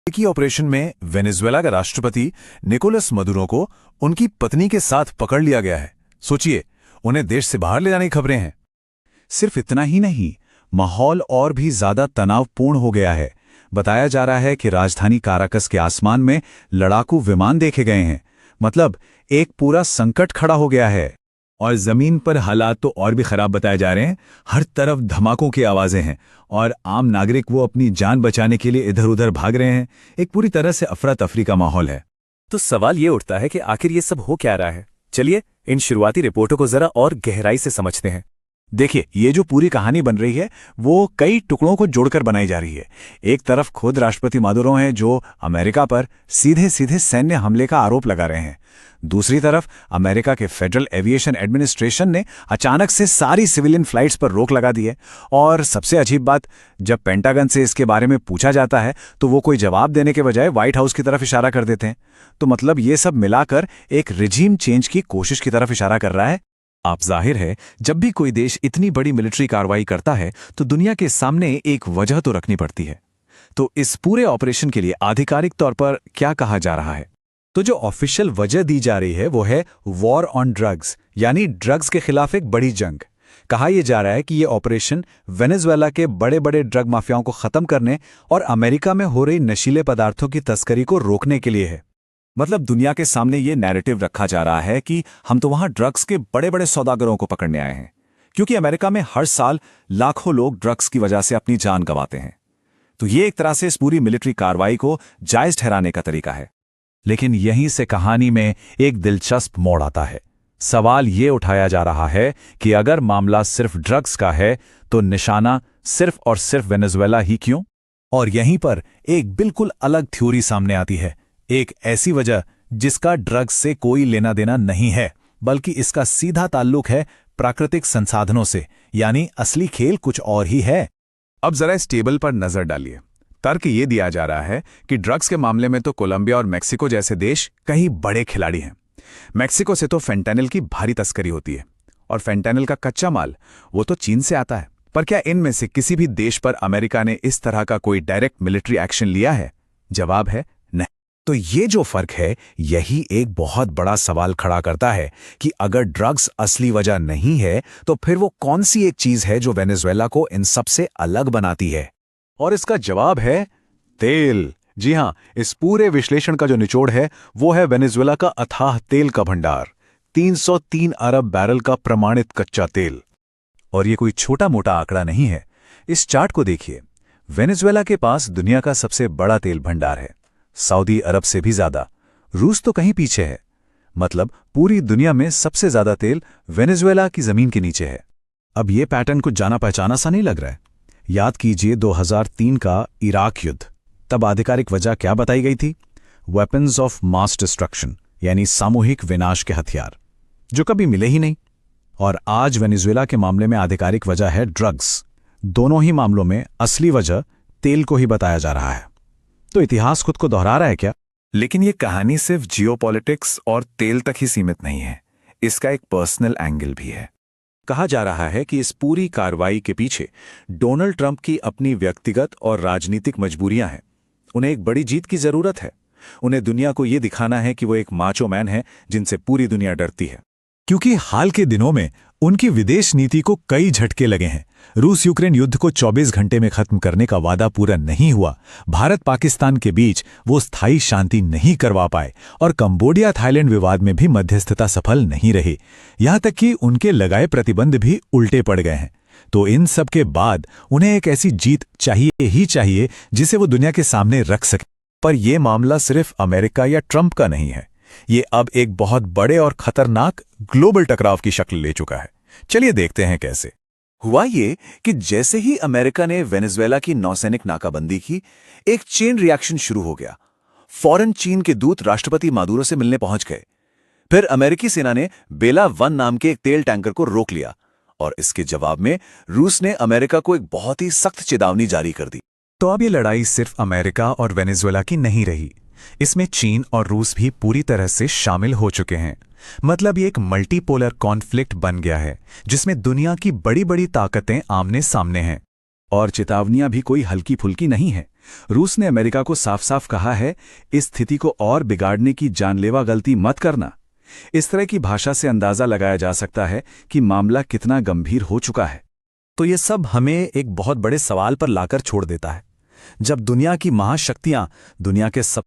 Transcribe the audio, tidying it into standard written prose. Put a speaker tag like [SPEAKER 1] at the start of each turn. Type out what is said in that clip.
[SPEAKER 1] की ऑपरेशन में वेनेजुएला का राष्ट्रपति निकोलस मदुरो को उनकी पत्नी के साथ पकड़ लिया गया है। सोचिए, उन्हें देश से बाहर ले जाने की खबरें हैं।
[SPEAKER 2] सिर्फ इतना ही नहीं, माहौल और भी ज्यादा तनावपूर्ण हो गया है। बताया जा रहा है कि राजधानी काराकस के आसमान में लड़ाकू विमान देखे गए हैं। मतलब एक पूरा संकट खड़ा हो गया है।
[SPEAKER 3] और जमीन पर हालात तो और भी खराब बताए जा रहे हैं। हर तरफ धमाकों की आवाजें हैं और आम नागरिक वो अपनी जान बचाने के लिए इधर उधर भाग रहे हैं। एक पूरी तरह से अफरा तफरी का माहौल है।
[SPEAKER 4] तो सवाल ये उठता है कि आखिर ये सब हो क्या रहा है। चलिए इन शुरुआती रिपोर्टों को जरा और गहराई से समझते हैं।
[SPEAKER 2] देखिए, ये जो पूरी कहानी बन रही है वो कई टुकड़ों को जोड़कर बनाई जा रही है। एक तरफ खुद राष्ट्रपति मादुरो हैं जो अमेरिका पर सीधे सीधे सैन्य हमले का आरोप लगा रहे हैं। दूसरी तरफ अमेरिका के फेडरल एविएशन एडमिनिस्ट्रेशन ने अचानक से सारी सिविलियन फ्लाइट्स पर रोक लगा दी है। और सबसे अजीब बात, जब पेंटागन से इसके बारे में पूछा जाता है तो वो कोई जवाब देने के बजाय व्हाइट हाउस की तरफ इशारा कर देते हैं। तो मतलब ये सब मिलाकर एक रिजीम चेंज की कोशिश की तरफ इशारा कर रहा है।
[SPEAKER 3] आप जाहिर है, जब भी कोई देश इतनी बड़ी मिलिट्री कार्रवाई करता है तो दुनिया के सामने एक वजह तो रखनी पड़ती है। तो इस पूरे ऑपरेशन के लिए आधिकारिक तौर पर क्या कहा जा रहा है? तो जो ऑफिशियल वजह दी जा रही है वो है वॉर ऑन ड्रग्स, यानी ड्रग्स के खिलाफ एक बड़ी जंग। कहा यह जा रहा है कि यह ऑपरेशन वेनेजुएला के बड़े बड़े ड्रग माफियाओं को खत्म करने और अमेरिका में हो रही नशीले पदार्थों की तस्करी को रोकने के लिए है। मतलब दुनिया के सामने ये नैरेटिव रखा जा रहा है कि हम तो वहां ड्रग्स के बड़े बड़े सौदागरों को पकड़ने आए हैं, क्योंकि अमेरिका में हर साल लाखों लोग ड्रग्स की वजह से अपनी जान गंवाते हैं। तो ये एक तरह से इस पूरी मिलिट्री कार्रवाई को जायज ठहराने का तरीका है।
[SPEAKER 2] लेकिन यहीं से कहानी में एक दिलचस्प मोड़ आता है। सवाल ये उठाया जा रहा है कि अगर मामला सिर्फ ड्रग्स का है तो निशाना सिर्फ और सिर्फ वेनेजुएला ही क्यों?
[SPEAKER 1] और यहीं पर एक बिल्कुल अलग थ्योरी सामने आती है। एक ऐसी वजह जिसका ड्रग्स से कोई लेना देना नहीं है, बल्कि इसका सीधा ताल्लुक है प्राकृतिक संसाधनों से, यानी असली खेल कुछ और ही है।
[SPEAKER 3] अब जरा इस टेबल पर नजर डालिए। तर्क ये दिया जा रहा है कि ड्रग्स के मामले में तो कोलंबिया और मेक्सिको जैसे देश कहीं बड़े खिलाड़ी हैं। मेक्सिको से तो फेंटानिल की भारी तस्करी होती है और फेंटानिल का कच्चा माल वो तो चीन से आता है। पर क्या इनमें से किसी भी देश पर अमेरिका ने इस तरह का कोई डायरेक्ट मिलिट्री एक्शन लिया है? जवाब है नहीं।
[SPEAKER 1] तो ये जो फर्क है यही एक बहुत बड़ा सवाल खड़ा करता है कि अगर ड्रग्स असली वजह नहीं है तो फिर वो कौन सी एक चीज है जो वेनेजुएला को इन सबसे अलग बनाती है?
[SPEAKER 3] और इसका जवाब है तेल। जी हां, इस पूरे विश्लेषण का जो निचोड़ है वो है वेनेजुएला का अथाह तेल का भंडार। 303 अरब बैरल का प्रमाणित कच्चा तेल।
[SPEAKER 2] और ये कोई छोटा मोटा आंकड़ा नहीं है। इस चार्ट को देखिए। वेनेजुएला के पास दुनिया का सबसे बड़ा तेल भंडार है, सऊदी अरब से भी ज्यादा। रूस तो कहीं पीछे है। मतलब पूरी दुनिया में सबसे ज्यादा तेल वेनेजुएला की जमीन के नीचे है।
[SPEAKER 1] अब ये पैटर्न कुछ जाना पहचाना सा नहीं लग रहा है? याद कीजिए 2003 का इराक युद्ध। तब आधिकारिक वजह क्या बताई गई थी? वेपन्स ऑफ मास डिस्ट्रक्शन, यानी सामूहिक विनाश के हथियार, जो कभी मिले ही नहीं। और आज वेनेजुएला के मामले में आधिकारिक वजह है ड्रग्स। दोनों ही मामलों में असली वजह तेल को ही बताया जा रहा है। तो इतिहास खुद को दोहरा रहा है क्या?
[SPEAKER 3] लेकिन ये कहानी सिर्फ जियोपॉलिटिक्स और तेल तक ही सीमित नहीं है। इसका एक पर्सनल एंगल भी है। कहा जा रहा है कि इस पूरी कार्रवाई के पीछे डोनाल्ड ट्रंप की अपनी व्यक्तिगत और राजनीतिक मजबूरियां हैं। उन्हें एक बड़ी जीत की जरूरत है। उन्हें दुनिया को यह दिखाना है कि वो एक माचो मैन है जिनसे पूरी दुनिया डरती है।
[SPEAKER 1] क्योंकि हाल के दिनों में उनकी विदेश नीति को कई झटके लगे हैं। रूस यूक्रेन युद्ध को 24 घंटे में खत्म करने का वादा पूरा नहीं हुआ। भारत पाकिस्तान के बीच वो स्थायी शांति नहीं करवा पाए और कंबोडिया थाईलैंड विवाद में भी मध्यस्थता सफल नहीं रही। यहां तक कि उनके लगाए प्रतिबंध भी उल्टे पड़ गए हैं। तो इन सब के बाद उन्हें एक ऐसी जीत चाहिए ही चाहिए जिसे वो दुनिया के सामने रख सके।
[SPEAKER 3] पर यह मामला सिर्फ अमेरिका या ट्रंप का नहीं है। ये अब एक बहुत बड़े और खतरनाक ग्लोबल टकराव की शक्ल ले चुका है। चलिए देखते हैं कैसे। हुआ ये कि जैसे ही अमेरिका ने वेनेजुएला की नौसैनिक नाकाबंदी की, एक चेन रिएक्शन शुरू हो गया। फौरन चीन के दूत राष्ट्रपति मादुरो से मिलने पहुंच गए। फिर अमेरिकी सेना ने बेला 1 नाम के एक तेल टैंकर को रोक लिया और इसके जवाब में रूस ने अमेरिका को एक बहुत ही सख्त चेतावनी जारी कर दी।
[SPEAKER 1] तो अब ये लड़ाई सिर्फ अमेरिका और वेनेजुएला की नहीं रही। इसमें चीन और रूस भी पूरी तरह से शामिल हो चुके हैं। मतलब ये एक मल्टीपोलर कॉन्फ्लिक्ट बन गया है जिसमें दुनिया की बड़ी बड़ी ताकतें आमने सामने हैं।
[SPEAKER 3] और चेतावनियां भी कोई हल्की फुल्की नहीं है।
[SPEAKER 2] रूस ने अमेरिका को साफ साफ कहा है, इस स्थिति को और बिगाड़ने की जानलेवा गलती मत करना। इस तरह की भाषा से अंदाजा लगाया जा सकता है कि मामला कितना गंभीर हो चुका है।
[SPEAKER 3] तो ये सब हमें एक बहुत बड़े सवाल पर लाकर छोड़ देता है। जब दुनिया की महाशक्तियां दुनिया के सब